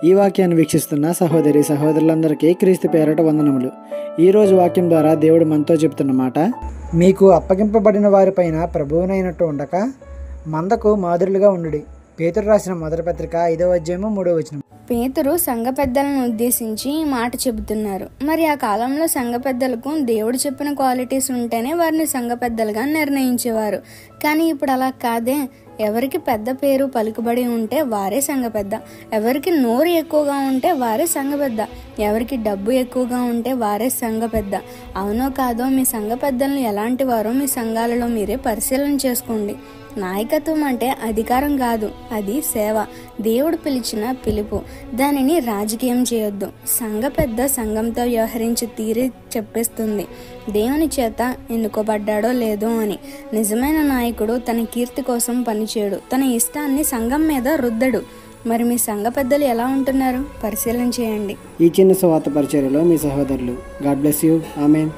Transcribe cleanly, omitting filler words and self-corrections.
ఈ వాక్యాన్ని వీక్షిస్తున్న సహోదరి సహోదరులందరికీ క్రీస్తు పేరట వందనములు. ఈరోజు వాక్యం ద్వారా దేవుడు మనతో చెప్తున్న మాట, మీకు అప్పగింపబడిన వారిపైన ప్రభువునైనట్టు ఉండక మందకు మాదిరులుగా ఉండుడి. పేతురు రాసిన మొదటి పత్రిక 5వ అధ్యాయము 3వ వచనం. పేతురు సంఘ పెద్దలను ఉద్దేశించి ఈ మాట చెబుతున్నారు. మరి ఆ కాలంలో సంఘ పెద్దలకు దేవుడు చెప్పిన క్వాలిటీస్ ఉంటేనే వారిని సంఘ పెద్దలుగా నిర్ణయించేవారు. కానీ ఇప్పుడు అలా కాదే. ఎవరికి పెద్ద పేరు పలుకుబడి ఉంటే వారే సంఘ పెద్ద, ఎవరికి నోరు ఎక్కువగా ఉంటే వారే సంఘ పెద్ద, ఎవరికి డబ్బు ఎక్కువగా ఉంటే వారే సంఘ పెద్ద. అవునో కాదో మీ సంఘ పెద్దలను ఎలాంటి వారో మీ సంఘాలలో మీరే పరిశీలన చేసుకోండి. నాయకత్వం అంటే అధికారం కాదు, అది సేవ. దేవుడు పిలిచిన పిలుపు. దానిని రాజకీయం చేయొద్దు. సంఘ పెద్ద సంఘంతో వ్యవహరించే తీరే చెప్పేస్తుంది దేవుని చేత ఎన్నుకోబడ్డాడో లేదో అని. నిజమైన నాయకుడు తన కీర్తి కోసం పనిచేయడు, తన ఇష్టాన్ని సంఘం మీద రుద్దడు. మరి మీ సంఘ పెద్దలు ఎలా ఉంటున్నారు? పరిశీలన చేయండి. ఈ చిన్న సువార్త పరిచర్యలో మీ సహోదరులు. God bless you. ఆమేన్.